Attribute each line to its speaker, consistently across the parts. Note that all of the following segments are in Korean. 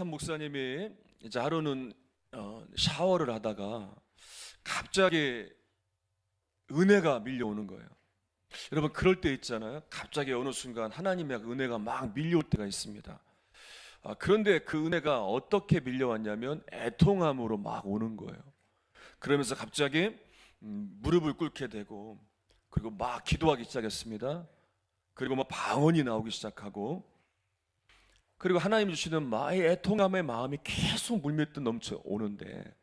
Speaker 1: 한 목사님이 이제 하루는 샤워를 하다가 갑자기 은혜가 밀려오는 거예요. 여러분, 그럴 때 있잖아요. 갑자기 어느 순간 하나님의 은혜가 막 밀려올 때가 있습니다. 그런데 그 은혜가 어떻게 밀려왔냐면 애통함으로 막 오는 거예요. 그러면서 갑자기 무릎을 꿇게 되고, 그리고 막 기도하기 시작했습니다. 그리고 막 방언이 나오기 시작하고, 그리고 하나님 주시는 애통함의 마음이 계속 물밀듯 넘쳐 오는데,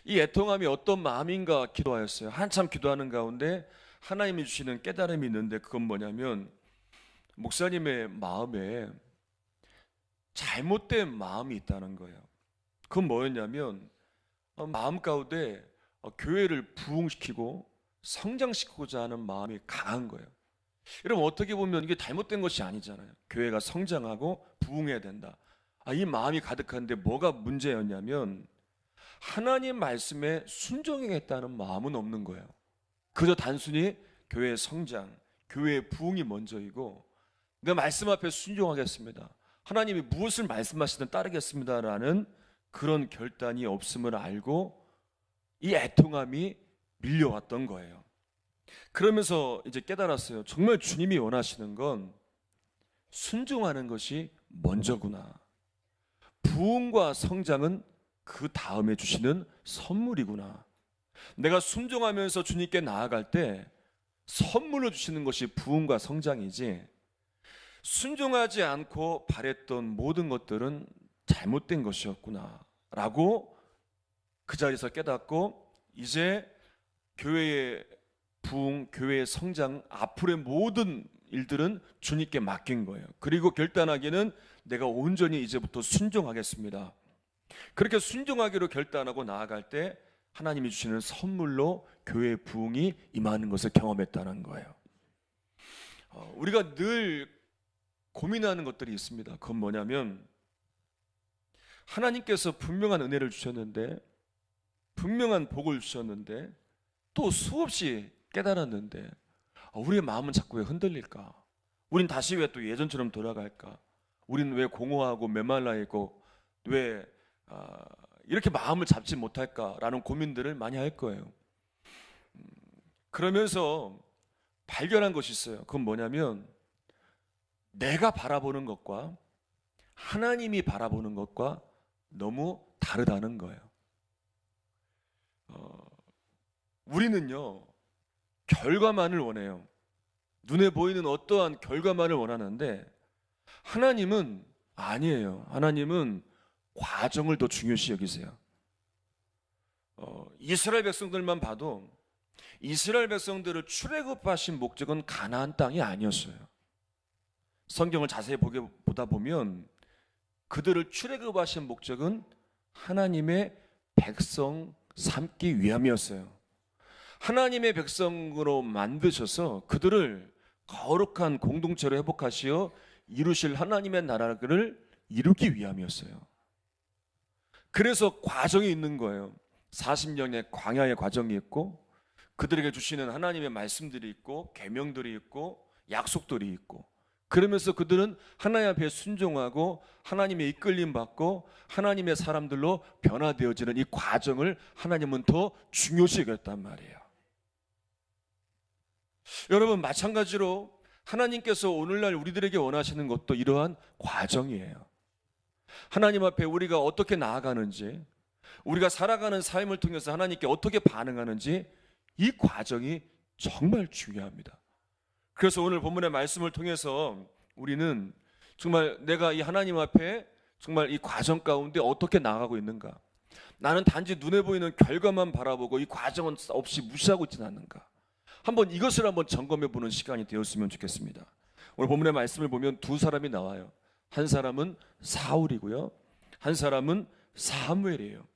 Speaker 1: 이 애통함이 어떤 마음인가 기도하였어요. 한참 기도하는 가운데 하나님이 주시는 깨달음이 있는데, 그건 뭐냐면 목사님의 마음에 잘못된 마음이 있다는 거예요. 그건 뭐였냐면 마음 가운데 교회를 부흥시키고 성장시키고자 하는 마음이 강한 거예요. 여러분, 어떻게 보면 이게 잘못된 것이 아니잖아요. 교회가 성장하고 부흥해야 된다. 이 마음이 가득한데 뭐가 문제였냐면 하나님 말씀에 순종하겠다는 마음은 없는 거예요. 그저 단순히 교회의 성장, 교회의 부흥이 먼저이고, 내 말씀 앞에 순종하겠습니다, 하나님이 무엇을 말씀하시든 따르겠습니다라는 그런 결단이 없음을 알고 이 애통함이 밀려왔던 거예요. 그러면서 이제 깨달았어요. 정말 주님이 원하시는 건 순종하는 것이 먼저구나. 부흥과 성장은 그 다음에 주시는 선물이구나. 내가 순종하면서 주님께 나아갈 때 선물로 주시는 것이 부흥과 성장이지, 순종하지 않고 바랬던 모든 것들은 잘못된 것이었구나 라고 그 자리에서 깨닫고, 이제 교회의 부흥, 교회의 성장, 앞으로의 모든 일들은 주님께 맡긴 거예요. 그리고 결단하기는 내가 온전히 이제부터 순종하겠습니다. 그렇게 순종하기로 결단하고 나아갈 때 하나님이 주시는 선물로 교회의 부흥이 임하는 것을 경험했다는 거예요. 우리가 늘 고민하는 것들이 있습니다. 그건 뭐냐면 하나님께서 분명한 은혜를 주셨는데, 분명한 복을 주셨는데, 또 수없이 깨달았는데 우리의 마음은 자꾸 왜 흔들릴까? 우린 다시 왜 또 예전처럼 돌아갈까? 우린 왜 공허하고 메말라 있고 왜 이렇게 마음을 잡지 못할까라는 고민들을 많이 할 거예요. 그러면서 발견한 것이 있어요. 그건 뭐냐면 내가 바라보는 것과 하나님이 바라보는 것과 너무 다르다는 거예요. 우리는요, 결과만을 원해요. 눈에 보이는 어떠한 결과만을 원하는데 하나님은 아니에요. 하나님은 과정을 더 중요시 여기세요. 이스라엘 백성들만 봐도 이스라엘 백성들을 출애굽하신 목적은 가나안 땅이 아니었어요. 성경을 자세히 보다 보면 그들을 출애굽하신 목적은 하나님의 백성 삼기 위함이었어요. 하나님의 백성으로 만드셔서 그들을 거룩한 공동체로 회복하시어 이루실 하나님의 나라를 이루기 위함이었어요. 그래서 과정이 있는 거예요. 40년의 광야의 과정이 있고, 그들에게 주시는 하나님의 말씀들이 있고, 계명들이 있고, 약속들이 있고, 그러면서 그들은 하나님 앞에 순종하고 하나님의 이끌림 받고 하나님의 사람들로 변화되어지는 이 과정을 하나님은 더 중요시 여겼단 말이에요. 여러분, 마찬가지로 하나님께서 오늘날 우리들에게 원하시는 것도 이러한 과정이에요. 하나님 앞에 우리가 어떻게 나아가는지, 우리가 살아가는 삶을 통해서 하나님께 어떻게 반응하는지, 이 과정이 정말 중요합니다. 그래서 오늘 본문의 말씀을 통해서 우리는 정말 내가 이 하나님 앞에 정말 이 과정 가운데 어떻게 나아가고 있는가, 나는 단지 눈에 보이는 결과만 바라보고 이 과정은 없이 무시하고 있지는 않는가, 이것을 한번 점검해 보는 시간이 되었으면 좋겠습니다. 오늘 본문의 말씀을 보면 두 사람이 나와요. 한 사람은 사울이고요, 한 사람은 사무엘이에요.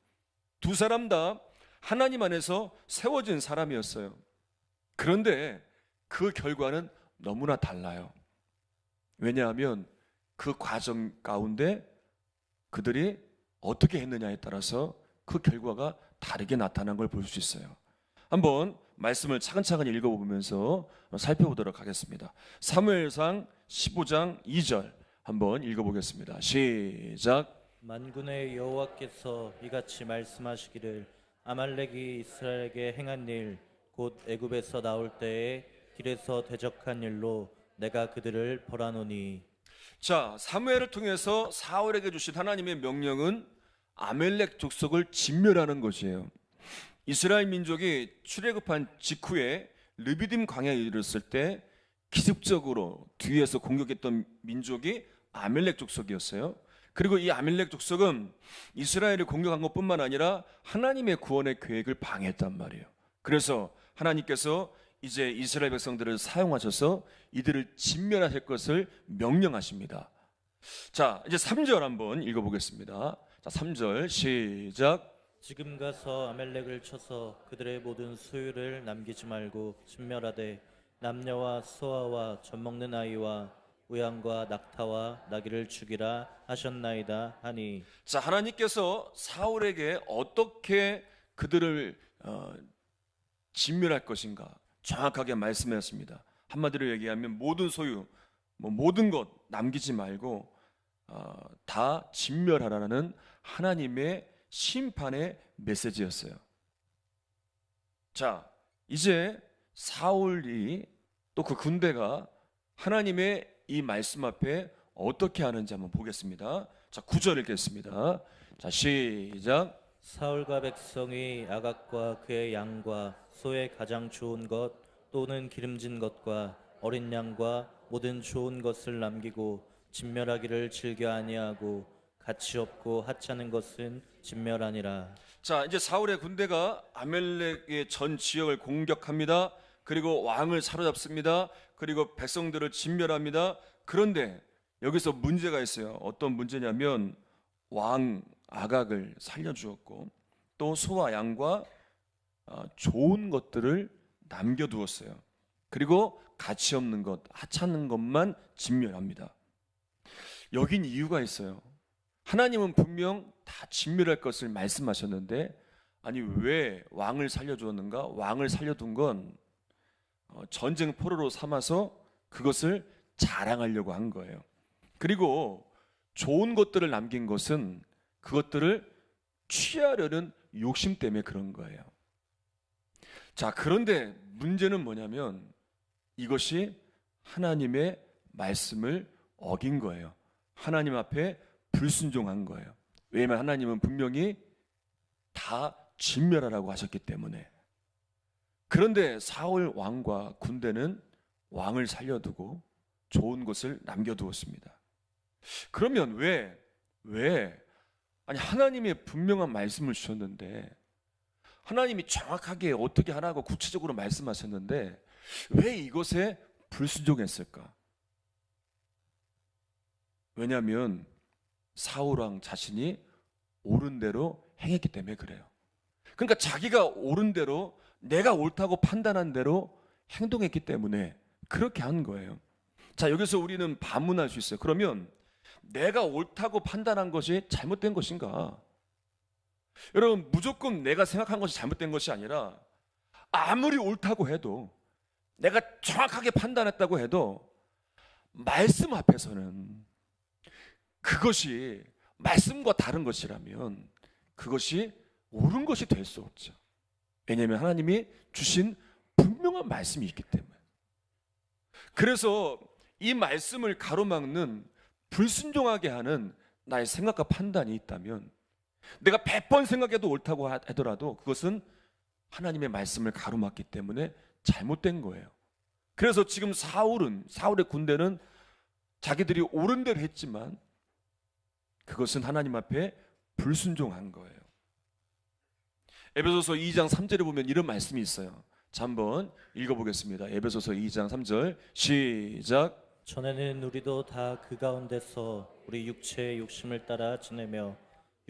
Speaker 1: 두 사람 다 하나님 안에서 세워진 사람이었어요. 그런데 그 결과는 너무나 달라요. 왜냐하면 그 과정 가운데 그들이 어떻게 했느냐에 따라서 그 결과가 다르게 나타난 걸 볼 수 있어요. 한번 말씀을 차근차근 읽어보면서 살펴보도록 하겠습니다. 사무엘상 15장 2절 한번 읽어보겠습니다. 시작.
Speaker 2: 만군의 여호와께서 이같이 말씀하시기를 아말렉이 이스라엘에게 행한 일 곧 애굽에서 나올 때에 길에서 대적한 일로 내가 그들을 벌하노니.
Speaker 1: 자, 사무엘을 통해서 사울에게 주신 하나님의 명령은 아멜렉 족속을 진멸하는 것이에요. 이스라엘 민족이 출애굽한 직후에 르비딤 광야에 이르렀을 때 기습적으로 뒤에서 공격했던 민족이 아멜렉 족속이었어요. 그리고 이 아멜렉 족속은 이스라엘을 공격한 것뿐만 아니라 하나님의 구원의 계획을 방해했단 말이에요. 그래서 하나님께서 이제 이스라엘 백성들을 사용하셔서 이들을 진멸하실 것을 명령하십니다. 자, 이제 3절 한번 읽어보겠습니다. 자, 3절 시작.
Speaker 2: 지금 가서 아멜렉을 쳐서 그들의 모든 소유를 남기지 말고 진멸하되 남녀와 소아와 젖먹는 아이와 우양과 낙타와 나귀를 죽이라 하셨나이다 하니.
Speaker 1: 자, 하나님께서 사울에게 어떻게 그들을 진멸할 것인가 정확하게 말씀하셨습니다. 한마디로 얘기하면 모든 소유, 모든 것 남기지 말고 다 진멸하라는 하나님의 심판의 메시지였어요. 자, 이제 사울이 또 그 군대가 하나님의 이 말씀 앞에 어떻게 하는지 한번 보겠습니다. 자, 9절 읽겠습니다. 자, 시작.
Speaker 2: 사울과 백성이 아각과 그의 양과 소의 가장 좋은 것 또는 기름진 것과 어린 양과 모든 좋은 것을 남기고 진멸하기를 즐겨 아니하고 가치 없고 하찮은 것은 진멸하니라.
Speaker 1: 자, 이제 사울의 군대가 아멜렉의 전 지역을 공격합니다. 그리고 왕을 사로잡습니다. 그리고 백성들을 진멸합니다. 그런데 여기서 문제가 있어요. 어떤 문제냐면 왕 아각을 살려주었고 또 소와 양과 좋은 것들을 남겨두었어요. 그리고 가치 없는 것, 하찮은 것만 진멸합니다. 여긴 이유가 있어요. 하나님은 분명 다 진멸할 것을 말씀하셨는데 아니 왜 왕을 살려주었는가? 왕을 살려둔 건 전쟁 포로로 삼아서 그것을 자랑하려고 한 거예요. 그리고 좋은 것들을 남긴 것은 그것들을 취하려는 욕심 때문에 그런 거예요. 자, 그런데 문제는 뭐냐면 이것이 하나님의 말씀을 어긴 거예요. 하나님 앞에 불순종한 거예요. 왜냐하면 하나님은 분명히 다 진멸하라고 하셨기 때문에. 그런데 사울 왕과 군대는 왕을 살려두고 좋은 것을 남겨두었습니다. 그러면 왜 아니 하나님의 분명한 말씀을 주셨는데 하나님이 정확하게 어떻게 하라고 구체적으로 말씀하셨는데 왜 이것에 불순종했을까? 왜냐하면 사울 왕 자신이 옳은 대로 행했기 때문에 그래요. 그러니까 자기가 옳은 대로 내가 옳다고 판단한 대로 행동했기 때문에 그렇게 한 거예요. 자, 여기서 우리는 반문할 수 있어요. 그러면 내가 옳다고 판단한 것이 잘못된 것인가? 여러분, 무조건 내가 생각한 것이 잘못된 것이 아니라 아무리 옳다고 해도 내가 정확하게 판단했다고 해도 말씀 앞에서는 그것이 말씀과 다른 것이라면 그것이 옳은 것이 될 수 없죠. 왜냐하면 하나님이 주신 분명한 말씀이 있기 때문에. 그래서 이 말씀을 가로막는 불순종하게 하는 나의 생각과 판단이 있다면 내가 100번 생각해도 옳다고 하더라도 그것은 하나님의 말씀을 가로막기 때문에 잘못된 거예요. 그래서 지금 사울의 군대는 자기들이 옳은 대로 했지만 그것은 하나님 앞에 불순종한 거예요. 에베소서 2장 3절에 보면 이런 말씀이 있어요. 자, 한번 읽어보겠습니다. 에베소서 2장 3절 시작.
Speaker 2: 전에는 우리도 다 그 가운데서 우리 육체의 욕심을 따라 지내며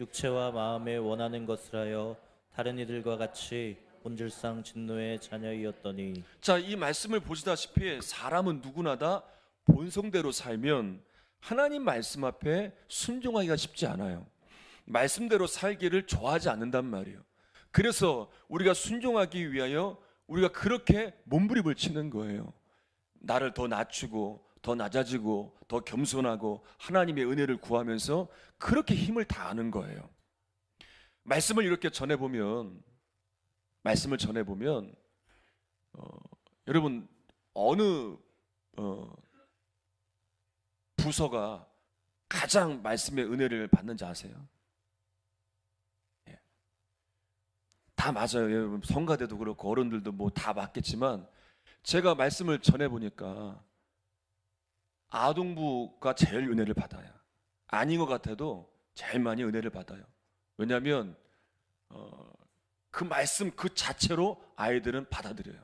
Speaker 2: 육체와 마음에 원하는 것을 하여 다른 이들과 같이 본질상 진노의 자녀이었더니.
Speaker 1: 자, 이 말씀을 보시다시피 사람은 누구나 다 본성대로 살면 하나님 말씀 앞에 순종하기가 쉽지 않아요. 말씀대로 살기를 좋아하지 않는단 말이에요. 그래서 우리가 순종하기 위하여 우리가 그렇게 몸부림을 치는 거예요. 나를 더 낮추고 더 낮아지고 더 겸손하고 하나님의 은혜를 구하면서 그렇게 힘을 다하는 거예요. 말씀을 이렇게 전해보면 여러분 어느 부서가 가장 말씀의 은혜를 받는지 아세요? 예. 다 맞아요. 여러분 성가대도 그렇고 어른들도 뭐 다 맞겠지만 제가 말씀을 전해보니까 아동부가 제일 은혜를 받아요. 아닌 것 같아도 제일 많이 은혜를 받아요. 왜냐하면 그 말씀 그 자체로 아이들은 받아들여요.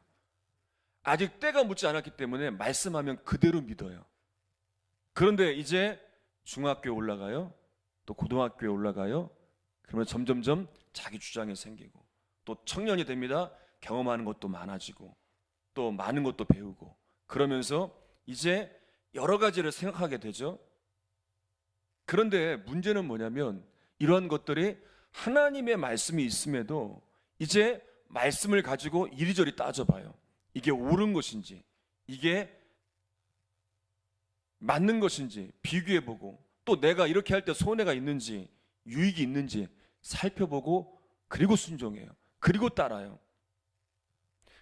Speaker 1: 아직 때가 묻지 않았기 때문에 말씀하면 그대로 믿어요. 그런데 이제 중학교에 올라가요. 또 고등학교에 올라가요. 그러면 점점점 자기 주장이 생기고 또 청년이 됩니다. 경험하는 것도 많아지고 또 많은 것도 배우고 그러면서 이제 여러 가지를 생각하게 되죠. 그런데 문제는 뭐냐면 이러한 것들이 하나님의 말씀이 있음에도 이제 말씀을 가지고 이리저리 따져봐요. 이게 옳은 것인지 이게 맞는 것인지 비교해보고 또 내가 이렇게 할 때 손해가 있는지 유익이 있는지 살펴보고 그리고 순종해요. 그리고 따라요.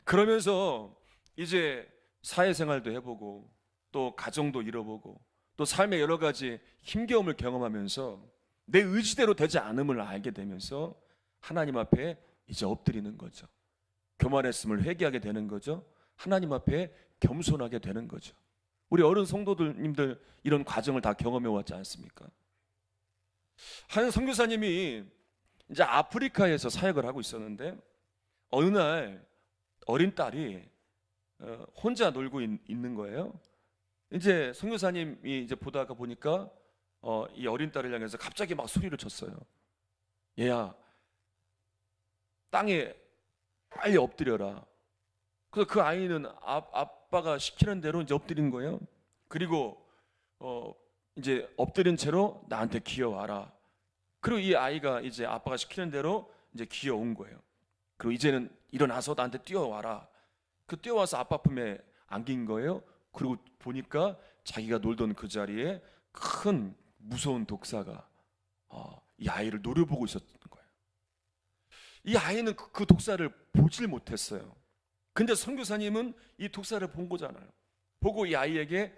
Speaker 1: 그러면서 이제 사회생활도 해보고 또 가정도 이뤄보고 또 삶의 여러 가지 힘겨움을 경험하면서 내 의지대로 되지 않음을 알게 되면서 하나님 앞에 이제 엎드리는 거죠. 교만했음을 회개하게 되는 거죠. 하나님 앞에 겸손하게 되는 거죠. 우리 어른 성도님들 이런 과정을 다 경험해 왔지 않습니까? 한 선교사님이 이제 아프리카에서 사역을 하고 있었는데 어느 날 어린 딸이 혼자 놀고 있는 거예요. 이제 선교사님이 이제 보다가 보니까 이 어린 딸을 향해서 갑자기 막 소리를 쳤어요. 얘야, 땅에 빨리 엎드려라. 그래서 그 아이는 아빠가 시키는 대로 이제 엎드린 거예요. 그리고 이제 엎드린 채로 나한테 기어와라. 그리고 이 아이가 이제 아빠가 시키는 대로 이제 기어온 거예요. 그리고 이제는 일어나서 나한테 뛰어와라. 그 뛰어와서 아빠 품에 안긴 거예요. 그리고 보니까 자기가 놀던 그 자리에 큰 무서운 독사가 이 아이를 노려보고 있었던 거예요. 이 아이는 그 독사를 보질 못했어요. 근데 선교사님은 이 독사를 본 거잖아요. 보고 이 아이에게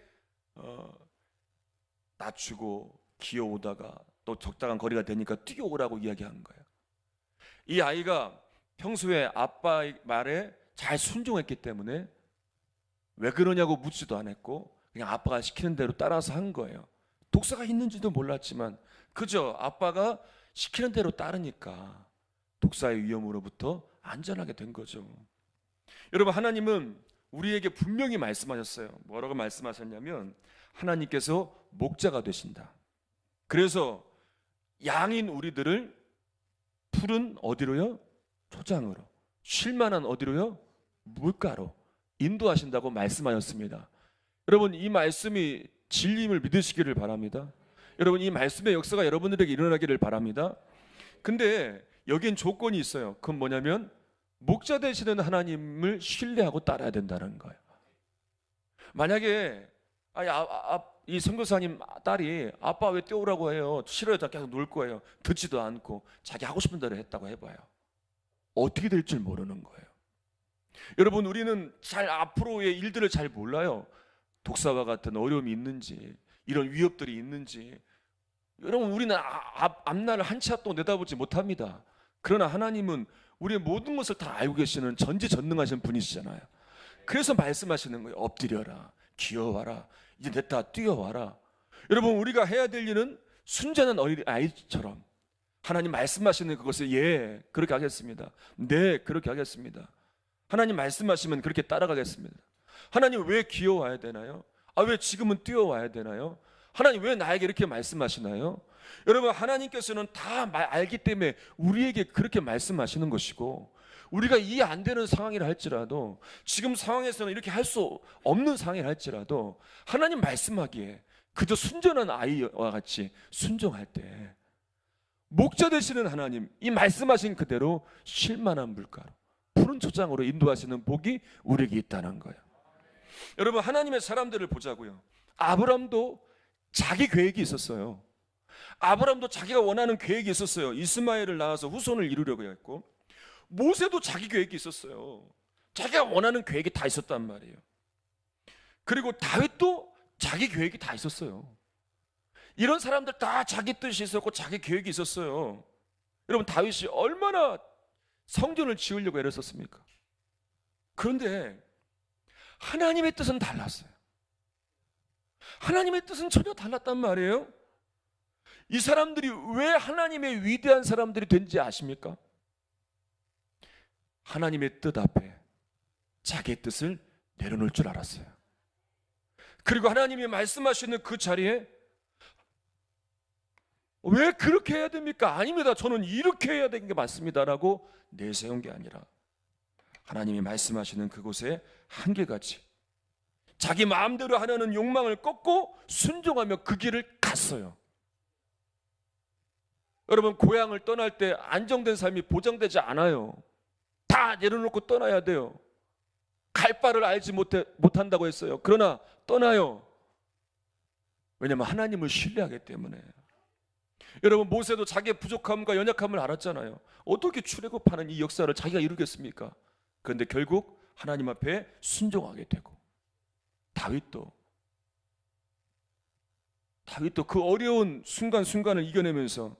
Speaker 1: 낮추고 기어오다가 또 적당한 거리가 되니까 뛰어오라고 이야기하는 거예요. 이 아이가 평소에 아빠의 말에 잘 순종했기 때문에 왜 그러냐고 묻지도 않았고 그냥 아빠가 시키는 대로 따라서 한 거예요. 독사가 있는지도 몰랐지만 그저 아빠가 시키는 대로 따르니까 독사의 위험으로부터 안전하게 된 거죠. 여러분, 하나님은 우리에게 분명히 말씀하셨어요. 뭐라고 말씀하셨냐면 하나님께서 목자가 되신다. 그래서 양인 우리들을 푸른 어디로요? 초장으로, 쉴만한 어디로요? 물가로 인도하신다고 말씀하셨습니다. 여러분, 이 말씀이 진리임을 믿으시기를 바랍니다. 여러분, 이 말씀의 역사가 여러분들에게 일어나기를 바랍니다. 근데 여긴 조건이 있어요. 그건 뭐냐면 목자 되시는 하나님을 신뢰하고 따라야 된다는 거예요. 만약에 이 선교사님 딸이 아빠 왜 뛰어오라고 해요? 싫어요. 계속 놀 거예요. 듣지도 않고 자기 하고 싶은 대로 했다고 해봐요. 어떻게 될 줄 모르는 거예요. 여러분, 우리는 잘 앞으로의 일들을 잘 몰라요. 독사와 같은 어려움이 있는지, 이런 위협들이 있는지. 여러분, 우리는 앞날을 한 치 앞도 내다보지 못합니다. 그러나 하나님은 우리의 모든 것을 다 알고 계시는 전지전능하신 분이시잖아요. 그래서 말씀하시는 거예요. 엎드려라, 기어와라, 이제 됐다, 뛰어와라. 여러분, 우리가 해야 될 일은 순전한 어린 아이처럼 하나님 말씀하시는 그것을 예, 그렇게 하겠습니다. 네, 그렇게 하겠습니다. 하나님 말씀하시면 그렇게 따라가겠습니다. 하나님 왜 기어와야 되나요? 왜 지금은 뛰어와야 되나요? 하나님 왜 나에게 이렇게 말씀하시나요? 여러분, 하나님께서는 다 알기 때문에 우리에게 그렇게 말씀하시는 것이고, 우리가 이해 안 되는 상황이라 할지라도, 지금 상황에서는 이렇게 할 수 없는 상황이라 할지라도 하나님 말씀하기에 그저 순전한 아이와 같이 순종할 때 목자 되시는 하나님, 이 말씀하신 그대로 쉴만한 물가로 푸른 초장으로 인도하시는 복이 우리에게 있다는 거예요. 여러분, 하나님의 사람들을 보자고요. 아브람도 자기 계획이 있었어요. 아브람도 자기가 원하는 계획이 있었어요. 이스마엘을 낳아서 후손을 이루려고 했고, 모세도 자기 계획이 있었어요. 자기가 원하는 계획이 다 있었단 말이에요. 그리고 다윗도 자기 계획이 다 있었어요. 이런 사람들 다 자기 뜻이 있었고 자기 계획이 있었어요. 여러분, 다윗이 얼마나 성전을 지으려고 애를 썼습니까? 그런데 하나님의 뜻은 달랐어요. 하나님의 뜻은 전혀 달랐단 말이에요. 이 사람들이 왜 하나님의 위대한 사람들이 된지 아십니까? 하나님의 뜻 앞에 자기의 뜻을 내려놓을 줄 알았어요. 그리고 하나님이 말씀하시는 그 자리에 왜 그렇게 해야 됩니까? 아닙니다. 저는 이렇게 해야 되는 게 맞습니다. 라고 내세운 게 아니라 하나님이 말씀하시는 그곳에 한결같이 자기 마음대로 하려는 욕망을 꺾고 순종하며 그 길을 갔어요. 여러분, 고향을 떠날 때 안정된 삶이 보장되지 않아요. 다 내려놓고 떠나야 돼요. 갈 바를 알지 못한다고 했어요. 그러나 떠나요. 왜냐하면 하나님을 신뢰하기 때문에. 여러분, 모세도 자기의 부족함과 연약함을 알았잖아요. 어떻게 출애굽하는 이 역사를 자기가 이루겠습니까? 그런데 결국 하나님 앞에 순종하게 되고, 다윗도 그 어려운 순간순간을 이겨내면서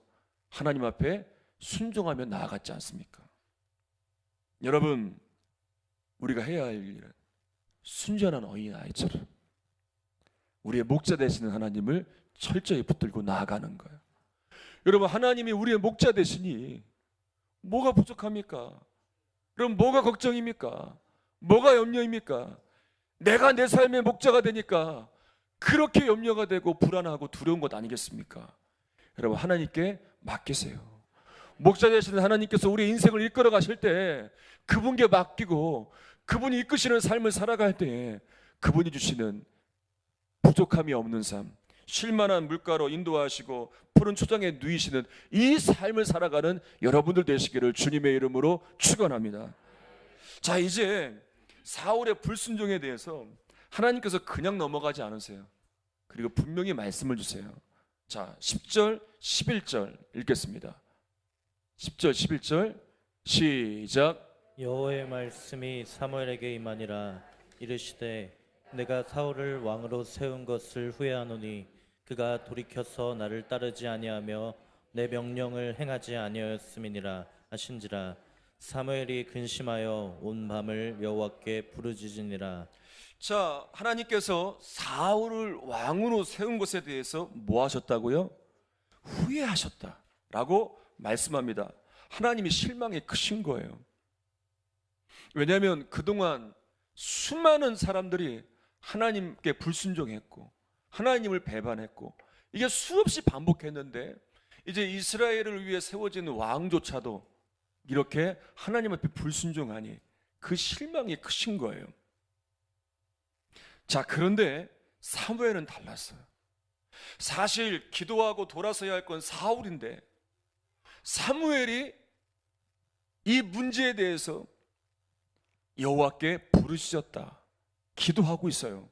Speaker 1: 하나님 앞에 순종하며 나아갔지 않습니까? 여러분, 우리가 해야 할 일은 순전한 어린아이처럼 우리의 목자 되시는 하나님을 철저히 붙들고 나아가는 거예요. 여러분, 하나님이 우리의 목자 되시니 뭐가 부족합니까? 그럼 뭐가 걱정입니까? 뭐가 염려입니까? 내가 내 삶의 목자가 되니까 그렇게 염려가 되고 불안하고 두려운 것 아니겠습니까? 여러분, 하나님께 맡기세요. 목자 되시는 하나님께서 우리의 인생을 이끌어 가실 때 그분께 맡기고 그분이 이끄시는 삶을 살아갈 때 그분이 주시는 부족함이 없는 삶, 쉴만한 물가로 인도하시고 푸른 초장에 누이시는 이 삶을 살아가는 여러분들 되시기를 주님의 이름으로 축원합니다. 자, 이제 사울의 불순종에 대해서 하나님께서 그냥 넘어가지 않으세요. 그리고 분명히 말씀을 주세요. 자, 10절, 11절 읽겠습니다. 10절, 11절 시작.
Speaker 2: 여호와의 말씀이 사무엘에게 임하니라. 이르시되 내가 사울을 왕으로 세운 것을 후회하노니 그가 돌이켜서 나를 따르지 아니하며 내 명령을 행하지 아니하였음이니라 하신지라. 사무엘이 근심하여 온 밤을 여호와께 부르짖으니라.
Speaker 1: 자, 하나님께서 사울을 왕으로 세운 것에 대해서 뭐 하셨다고요? 후회하셨다라고 말씀합니다. 하나님이 실망이 크신 거예요. 왜냐하면 그동안 수많은 사람들이 하나님께 불순종했고 하나님을 배반했고 이게 수없이 반복했는데 이제 이스라엘을 위해 세워진 왕조차도 이렇게 하나님 앞에 불순종하니 그 실망이 크신 거예요. 자, 그런데 사무엘은 달랐어요. 사실 기도하고 돌아서야 할 건 사울인데 사무엘이 이 문제에 대해서 여호와께 부르짖었다, 기도하고 있어요.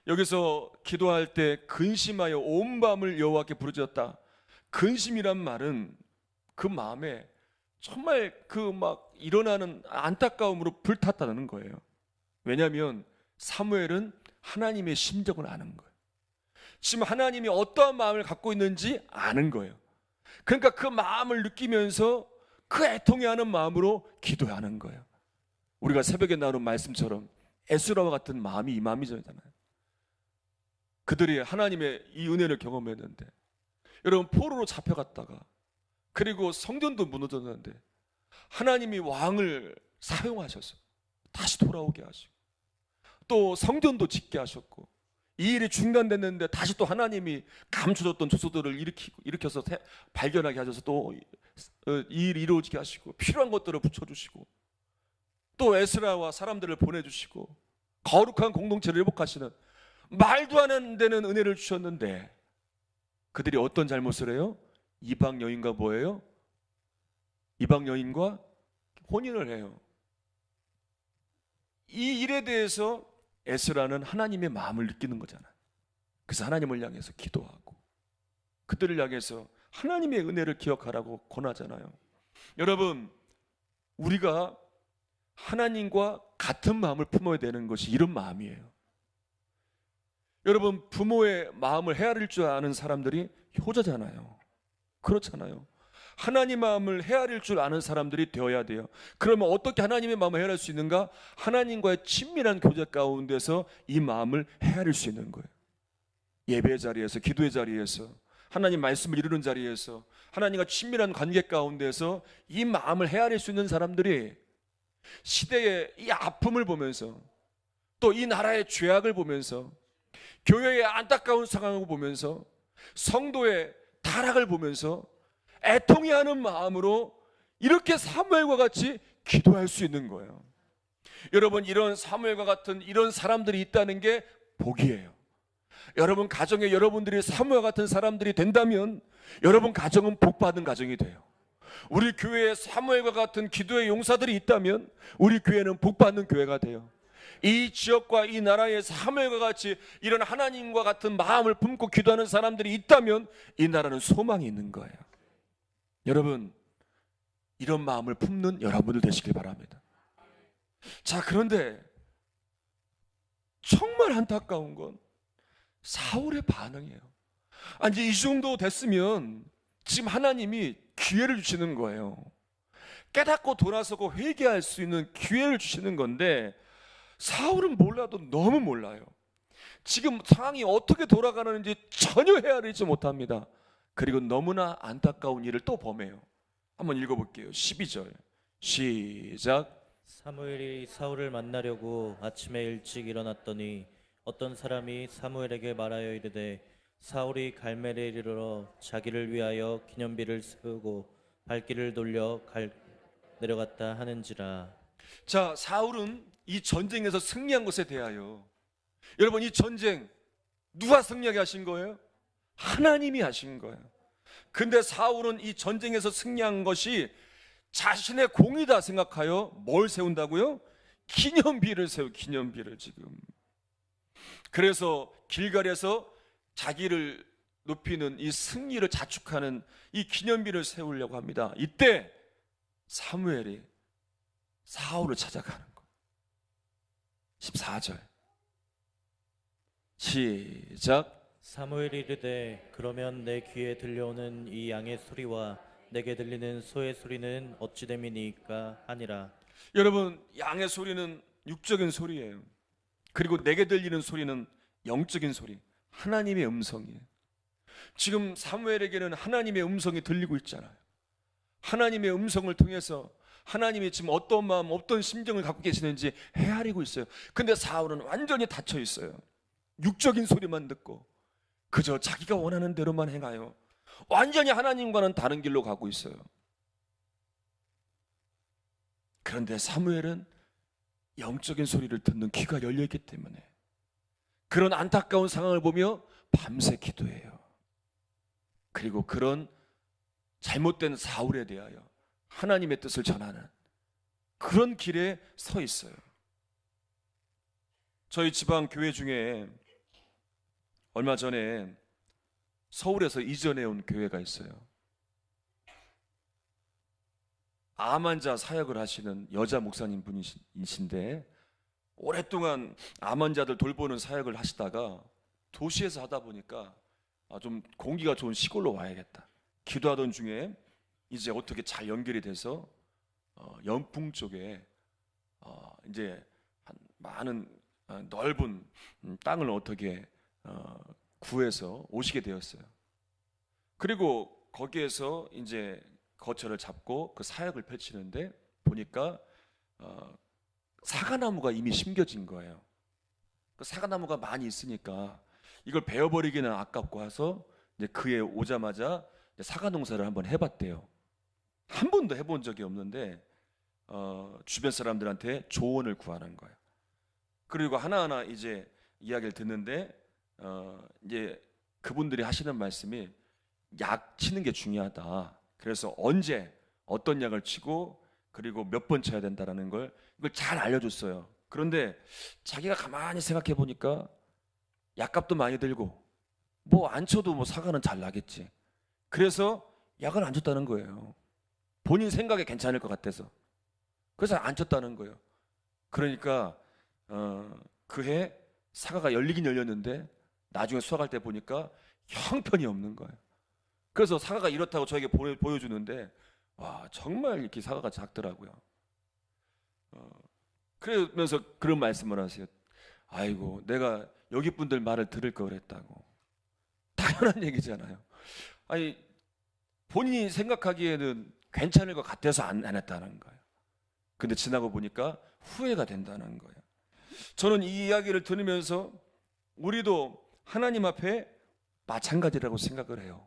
Speaker 1: 여기서 기도할 때 근심하여 온 밤을 여호와께 부르짖었다. 근심이란 말은 그 마음에 정말 그 막 일어나는 안타까움으로 불탔다는 거예요. 왜냐하면 사무엘은 하나님의 심정을 아는 거예요. 지금 하나님이 어떠한 마음을 갖고 있는지 아는 거예요. 그러니까 그 마음을 느끼면서 그 애통해하는 마음으로 기도하는 거예요. 우리가 새벽에 나눈 말씀처럼 에스라와 같은 마음이 이 마음이잖아요. 그들이 하나님의 이 은혜를 경험했는데, 여러분, 포로로 잡혀갔다가 그리고 성전도 무너졌는데 하나님이 왕을 사용하셔서 다시 돌아오게 하시고 또 성전도 짓게 하셨고 이 일이 중단됐는데 다시 또 하나님이 감춰졌던 조소들을 일으켜서 발견하게 하셔서 또 이 일이 이루어지게 하시고 필요한 것들을 붙여주시고 또 에스라와 사람들을 보내주시고 거룩한 공동체를 회복하시는 말도 안 되는 은혜를 주셨는데 그들이 어떤 잘못을 해요? 이방 여인과 뭐예요? 이방 여인과 혼인을 해요. 이 일에 대해서 에스라는 하나님의 마음을 느끼는 거잖아요. 그래서 하나님을 향해서 기도하고 그들을 향해서 하나님의 은혜를 기억하라고 권하잖아요. 여러분, 우리가 하나님과 같은 마음을 품어야 되는 것이 이런 마음이에요. 여러분, 부모의 마음을 헤아릴 줄 아는 사람들이 효자잖아요. 그렇잖아요. 하나님 마음을 헤아릴 줄 아는 사람들이 되어야 돼요. 그러면 어떻게 하나님의 마음을 헤아릴 수 있는가? 하나님과의 친밀한 교제 가운데서 이 마음을 헤아릴 수 있는 거예요. 예배의 자리에서, 기도의 자리에서, 하나님 말씀을 이루는 자리에서, 하나님과 친밀한 관계 가운데서 이 마음을 헤아릴 수 있는 사람들이 시대의 이 아픔을 보면서, 또 이 나라의 죄악을 보면서, 교회의 안타까운 상황을 보면서, 성도의 타락을 보면서 애통해하는 마음으로 이렇게 사무엘과 같이 기도할 수 있는 거예요. 여러분, 이런 사무엘과 같은 이런 사람들이 있다는 게 복이에요. 여러분 가정에 여러분들이 사무엘과 같은 사람들이 된다면 여러분 가정은 복받은 가정이 돼요. 우리 교회에 사무엘과 같은 기도의 용사들이 있다면 우리 교회는 복받는 교회가 돼요. 이 지역과 이 나라에 사무엘과 같이 이런 하나님과 같은 마음을 품고 기도하는 사람들이 있다면 이 나라는 소망이 있는 거예요. 여러분, 이런 마음을 품는 여러분들 되시길 바랍니다. 자, 그런데 정말 안타까운 건 사울의 반응이에요. 아니, 이 정도 됐으면 지금 하나님이 기회를 주시는 거예요. 깨닫고 돌아서고 회개할 수 있는 기회를 주시는 건데 사울은 몰라도 너무 몰라요. 지금 상황이 어떻게 돌아가는지 전혀 헤아리지 못합니다. 그리고 너무나 안타까운 일을 또 범해요. 한번 읽어볼게요. 12절 시작.
Speaker 2: 사무엘이 사울을 만나려고 아침에 일찍 일어났더니 어떤 사람이 사무엘에게 말하여 이르되 사울이 갈멜에 이르러 자기를 위하여 기념비를 세우고 발길을 돌려 내려갔다 하는지라.
Speaker 1: 자, 사울은 이 전쟁에서 승리한 것에 대하여, 여러분, 이 전쟁 누가 승리하게 하신 거예요? 하나님이 하신 거예요. 근데 사울은 이 전쟁에서 승리한 것이 자신의 공이다 생각하여 뭘 세운다고요? 기념비를 기념비를 지금. 그래서 길갈에서 자기를 높이는 이 승리를 자축하는 이 기념비를 세우려고 합니다. 이때 사무엘이 사울을 찾아가는 거예요. 14절 시작.
Speaker 2: 사무엘이 이르되 그러면 내 귀에 들려오는 이 양의 소리와 내게 들리는 소의 소리는 어찌 됨이니까 하니라.
Speaker 1: 여러분, 양의 소리는 육적인 소리예요. 그리고 내게 들리는 소리는 영적인 소리, 하나님의 음성이에요. 지금 사무엘에게는 하나님의 음성이 들리고 있잖아요. 하나님의 음성을 통해서 하나님이 지금 어떤 마음, 어떤 심정을 갖고 계시는지 헤아리고 있어요. 근데 사울은 완전히 닫혀 있어요. 육적인 소리만 듣고 그저 자기가 원하는 대로만 행하여 완전히 하나님과는 다른 길로 가고 있어요. 그런데 사무엘은 영적인 소리를 듣는 귀가 열려있기 때문에 그런 안타까운 상황을 보며 밤새 기도해요. 그리고 그런 잘못된 사울에 대하여 하나님의 뜻을 전하는 그런 길에 서 있어요. 저희 지방 교회 중에 얼마 전에 서울에서 이전해 온 교회가 있어요. 암 환자 사역을 하시는 여자 목사님 분이신데 오랫동안 암 환자들 돌보는 사역을 하시다가 도시에서 하다 보니까 좀 공기가 좋은 시골로 와야겠다. 기도하던 중에 이제 어떻게 잘 연결이 돼서 연풍 쪽에 이제 한 많은 넓은 땅을 어떻게 구해서 오시게 되었어요. 그리고 거기에서 이제 거처를 잡고 그 사역을 펼치는데 보니까 사과나무가 이미 심겨진 거예요. 그 사과나무가 많이 있으니까 이걸 베어버리기는 아깝고 해서 이제 그에 오자마자 사과 농사를 한번 해봤대요. 한 번도 해본 적이 없는데 주변 사람들한테 조언을 구하는 거예요. 그리고 하나하나 이제 이야기를 듣는데 이제 그분들이 하시는 말씀이 약 치는 게 중요하다. 그래서 언제 어떤 약을 치고 그리고 몇 번 쳐야 된다라는 걸 이걸 잘 알려줬어요. 그런데 자기가 가만히 생각해 보니까 약값도 많이 들고 뭐 안 쳐도 뭐 사과는 잘 나겠지. 그래서 약을 안 줬다는 거예요. 본인 생각에 괜찮을 것 같아서. 그래서 안 쳤다는 거예요. 그러니까 그해 사과가 열리긴 열렸는데 나중에 수확할 때 보니까 형편이 없는 거예요. 그래서 사과가 이렇다고 저에게 보여주는데 와, 정말 이렇게 사과가 작더라고요. 그러면서 그런 말씀을 하세요. 아이고, 내가 여기 분들 말을 들을 걸 그랬다고. 당연한 얘기잖아요. 아니, 본인이 생각하기에는 괜찮을 것 같아서 안 했다는 거예요. 근데 지나고 보니까 후회가 된다는 거예요. 저는 이 이야기를 들으면서 우리도 하나님 앞에 마찬가지라고 생각을 해요.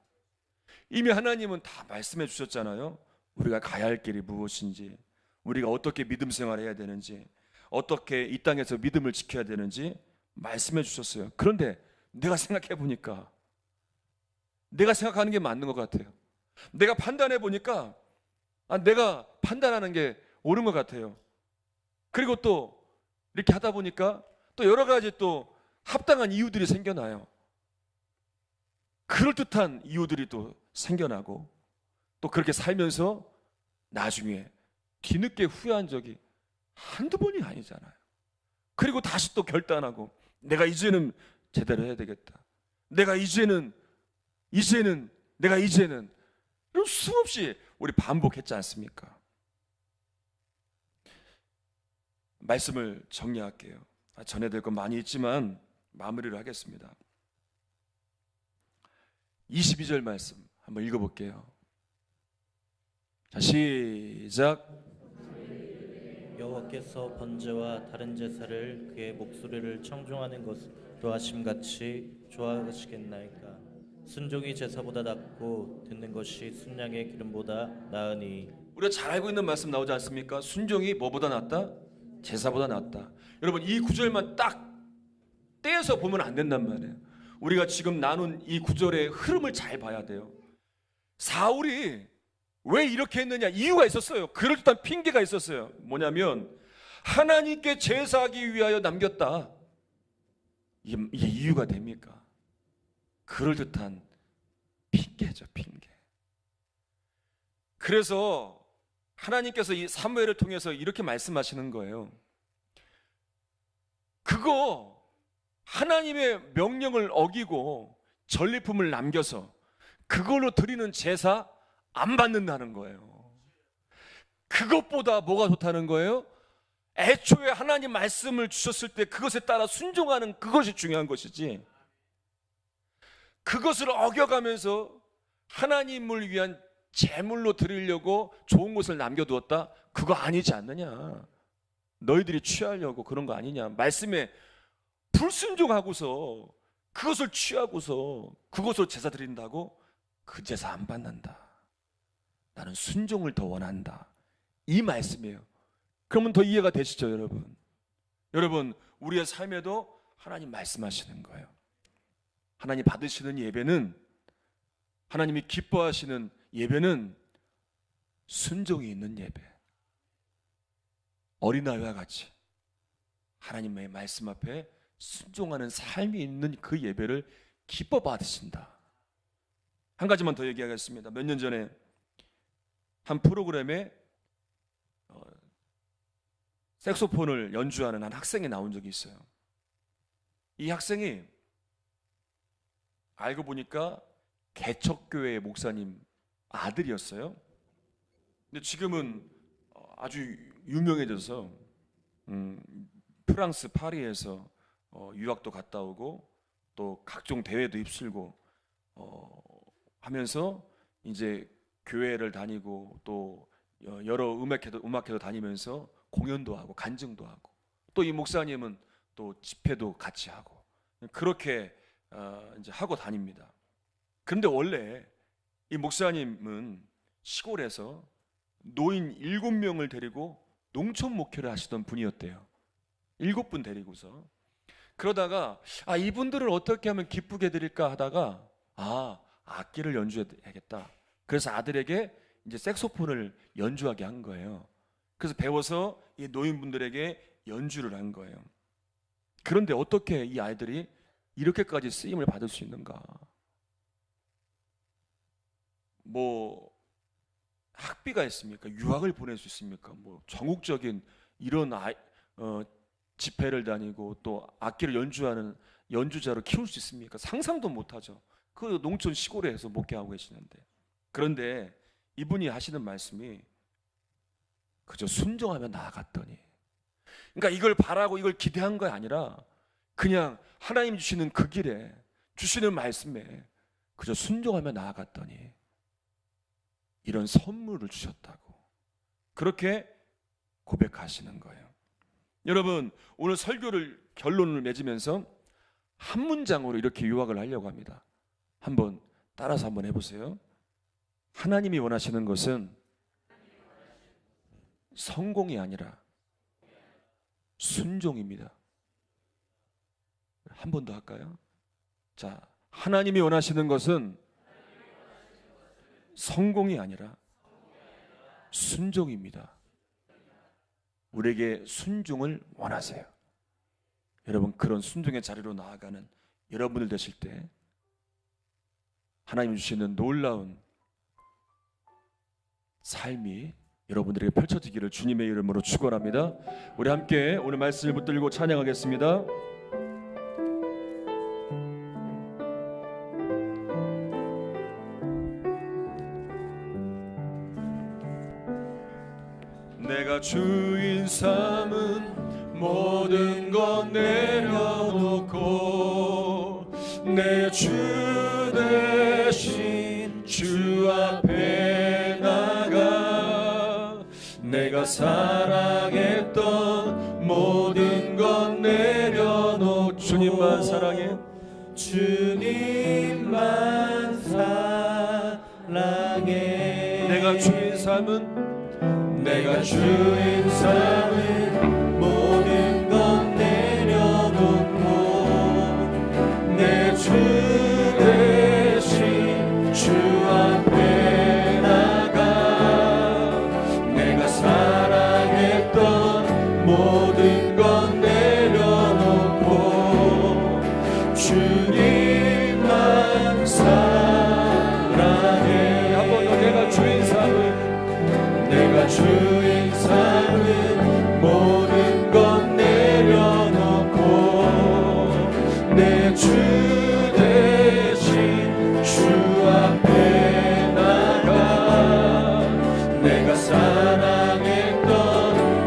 Speaker 1: 이미 하나님은 다 말씀해 주셨잖아요. 우리가 가야 할 길이 무엇인지, 우리가 어떻게 믿음 생활을 해야 되는지, 어떻게 이 땅에서 믿음을 지켜야 되는지 말씀해 주셨어요. 그런데 내가 생각해 보니까 내가 생각하는 게 맞는 것 같아요. 내가 판단해 보니까 내가 판단하는 게 옳은 것 같아요. 그리고 또 이렇게 하다 보니까 또 여러 가지 또 합당한 이유들이 생겨나요. 그럴듯한 이유들이 또 생겨나고 또 그렇게 살면서 나중에 뒤늦게 후회한 적이 한두 번이 아니잖아요. 그리고 다시 또 결단하고 내가 이제는 제대로 해야 되겠다. 내가 이제는 이런 수없이 우리 반복했지 않습니까? 말씀을 정리할게요. 전해야 될 건 많이 있지만 마무리를 하겠습니다. 22절 말씀 한번 읽어볼게요. 자, 시작.
Speaker 2: 여호와께서 번제와 다른 제사를 그의 목소리를 청종하는 것으로 하심같이 좋아하시겠나이까. 순종이 제사보다 낫고 듣는 것이 순양의 기름보다 나으니.
Speaker 1: 우리가 잘 알고 있는 말씀 나오지 않습니까? 순종이 뭐보다 낫다? 제사보다 낫다. 여러분, 이 구절만 딱 떼어서 보면 안 된단 말이에요. 우리가 지금 나눈 이 구절의 흐름을 잘 봐야 돼요. 사울이 왜 이렇게 했느냐? 이유가 있었어요. 그럴듯한 핑계가 있었어요. 뭐냐면 하나님께 제사하기 위하여 남겼다. 이게 이유가 됩니까? 그럴듯한 핑계죠, 핑계. 그래서 하나님께서 이 사무엘을 통해서 이렇게 말씀하시는 거예요. 그거 하나님의 명령을 어기고 전리품을 남겨서 그걸로 드리는 제사 안 받는다는 거예요. 그것보다 뭐가 좋다는 거예요? 애초에 하나님 말씀을 주셨을 때 그것에 따라 순종하는 그것이 중요한 것이지, 그것을 어겨가면서 하나님을 위한 제물로 드리려고 좋은 것을 남겨두었다? 그거 아니지 않느냐? 너희들이 취하려고 그런 거 아니냐? 말씀에 불순종하고서 그것을 취하고서 그것을 제사 드린다고? 그 제사 안 받는다. 나는 순종을 더 원한다. 이 말씀이에요. 그러면 더 이해가 되시죠, 여러분? 여러분, 우리의 삶에도 하나님 말씀하시는 거예요. 하나님 받으시는 예배는, 하나님이 기뻐하시는 예배는 순종이 있는 예배, 어린아이와 같이 하나님의 말씀 앞에 순종하는 삶이 있는 그 예배를 기뻐 받으신다. 한 가지만 더 얘기하겠습니다. 몇 년 전에 한 프로그램에 색소폰을 연주하는 한 학생이 나온 적이 있어요. 이 학생이 알고 보니까 개척교회 목사님 아들이었어요. 근데 지금은 아주 유명해져서 프랑스 파리에서 유학도 갔다 오고 또 각종 대회도 휩쓸고 하면서 이제 교회를 다니고 또 여러 음악회도 다니면서 공연도 하고 간증도 하고, 또 이 목사님은 또 집회도 같이 하고 그렇게 이제 하고 다닙니다. 그런데 원래 이 목사님은 시골에서 노인 7명을 데리고 농촌 목회를 하시던 분이었대요. 7분 데리고서. 그러다가 이분들을 어떻게 하면 기쁘게 드릴까 하다가 악기를 연주해야겠다. 그래서 아들에게 이제 색소폰을 연주하게 한 거예요. 그래서 배워서 이 노인분들에게 연주를 한 거예요. 그런데 어떻게 이 아이들이 이렇게까지 쓰임을 받을 수 있는가? 뭐 학비가 있습니까? 유학을 보낼 수 있습니까? 뭐 전국적인 이런 집회를 다니고 또 악기를 연주하는 연주자로 키울 수 있습니까? 상상도 못하죠. 그 농촌 시골에 해서 목회하고 계시는데. 그런데 이분이 하시는 말씀이 그저 순종하며 나아갔더니, 그러니까 이걸 바라고 이걸 기대한 거 아니라 그냥 하나님 주시는 그 길에 주시는 말씀에 그저 순종하며 나아갔더니 이런 선물을 주셨다고 그렇게 고백하시는 거예요. 여러분, 오늘 설교를 결론을 맺으면서 한 문장으로 이렇게 요약을 하려고 합니다. 한번 따라서 한번 해보세요. 하나님이 원하시는 것은 성공이 아니라 순종입니다. 한 번 더 할까요? 자, 하나님이 원하시는 것은 성공이 아니라 순종입니다. 우리에게 순종을 원하세요. 여러분, 그런 순종의 자리로 나아가는 여러분들 되실 때 하나님 주시는 놀라운 삶이 여러분들에게 펼쳐지기를 주님의 이름으로 축원합니다. 우리 함께 오늘 말씀을 붙들고 찬양하겠습니다. 내가 주인 삼은 모든 것 내려놓고 내 주 대신 주 앞에 나가 내가 사랑했던 모든 것 내려놓고 주님만 사랑해 주님만 사랑해 내가 주인 삼은 모든 것 내려놓고 내 주 대신 주 앞에 나가 내가 사랑했던 모든 것 내려놓고 주님만 사랑해. 한 번 더 내가 주인 삼은 모든 것 내려놓고 내 주 대신 주 앞에 나가 내가 사랑했던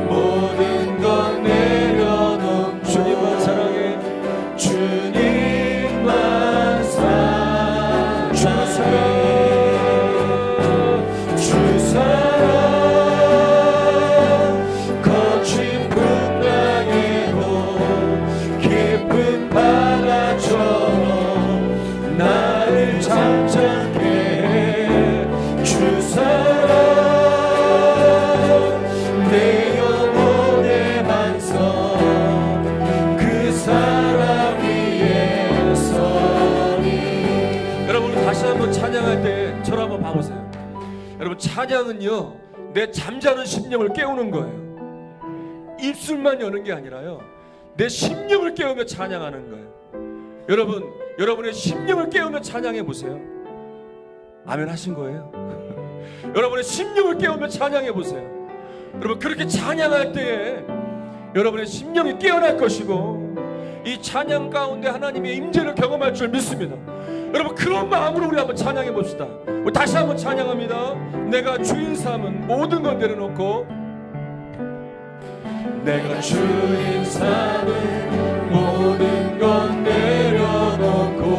Speaker 1: 모든 것 내려놓고 주님만 사랑해 주님만 사랑해 주 사랑 찬양할 때 저를 한번 봐보세요. 여러분, 찬양은요 내 잠자는 심령을 깨우는 거예요. 입술만 여는 게 아니라요 내 심령을 깨우며 찬양하는 거예요. 여러분, 여러분의 심령을 깨우며 찬양해 보세요. 아멘 하신 거예요? 여러분의 심령을 깨우며 찬양해 보세요. 여러분, 그렇게 찬양할 때에 여러분의 심령이 깨어날 것이고 이 찬양 가운데 하나님의 임재를 경험할 줄 믿습니다. 여러분, 그런 마음으로 우리 한번 찬양해 봅시다. 우리 다시 한번 찬양합니다. 내가 주인 삼은 모든 것 내려놓고 내가 주인 삼은 모든 것 내려놓고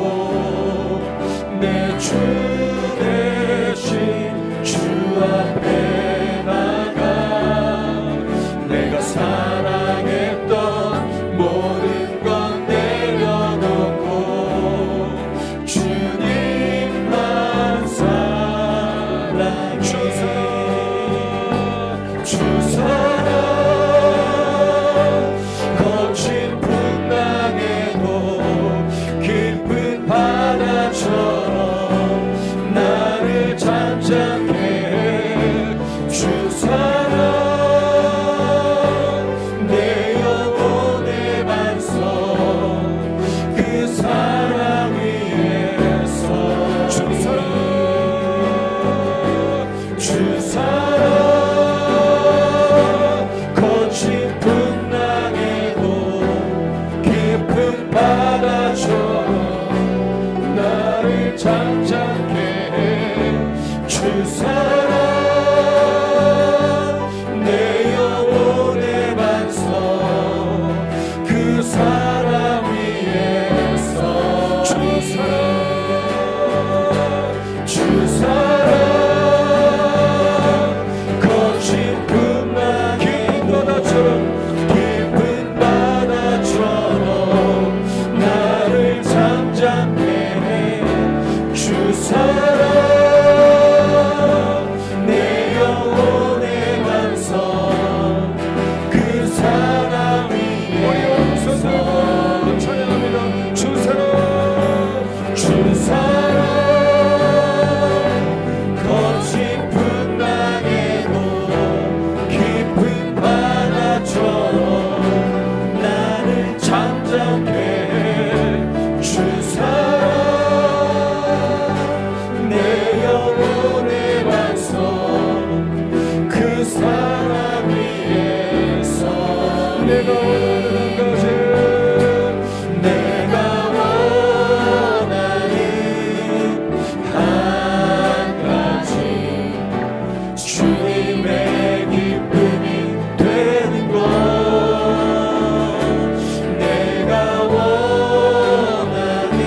Speaker 1: 내 주 대신 주 앞에 나가 내가 사랑했던 모든 것 내려놓고 주님만 사랑해 주 사랑 거친 풍랑에도 깊은 바다처럼 나를 잠잠케 해 주 사랑 내 영혼의 반석 그 사랑 주 사랑 거친 풍랑에도 깊은 바다처럼 나를 잠잠케 해. 주 사랑 내 영혼의 반석 그 사랑 위에서 주 사랑 주 사랑 거친 풍랑 깊은 바다처럼 나를 잠잠케 해. 주 사랑 내 영혼의 반석 그 사랑 위에서 찬양합니다. 주 사랑 주 사랑 거친 풍랑에도 깊은 바다처럼 나를 잠잠케 해. 주 사랑 내 영혼의 반석 그 사랑 위에서 내가 원하는 것을 내가 원하는 한 가지 주님의 기쁨이 되는 것 내가 원하는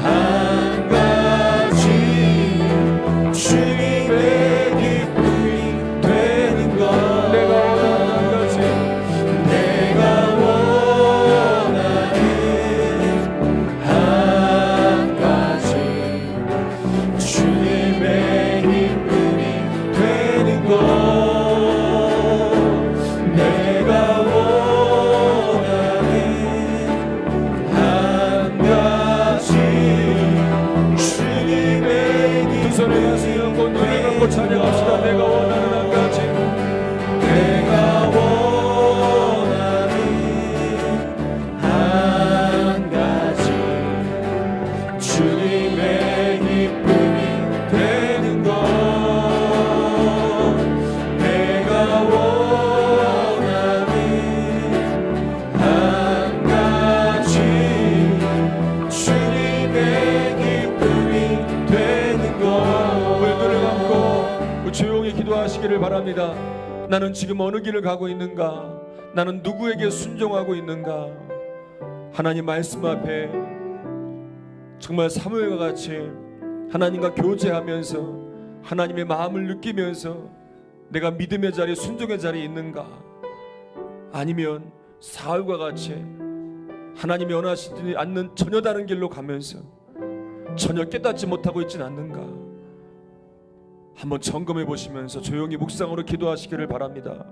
Speaker 1: 한 가지 주님의 기쁨이 되는 것 내가 원하는 한 가지 주님의 기쁨이 되는 것 내가 원하는 한 가지 주님의 기쁨이 되는 것 찬양합시다. 내가 원하는 한 가지 내가 원하는 한 가지 주님의 기쁨이 되는 것 내가 원하는 한 가지 주님의 기쁨이 되는 것 눈을 감고 조용히 기도하시기를 바랍니다. 나는 지금 어느 길을 가고 있는가? 나는 누구에게 순종하고 있는가? 하나님 말씀 앞에 정말 사무엘과 같이 하나님과 교제하면서 하나님의 마음을 느끼면서 내가 믿음의 자리, 순종의 자리에 있는가? 아니면 사울과 같이 하나님이 원하시지 않는 전혀 다른 길로 가면서 전혀 깨닫지 못하고 있진 않는가? 한번 점검해 보시면서 조용히 묵상으로 기도하시기를 바랍니다.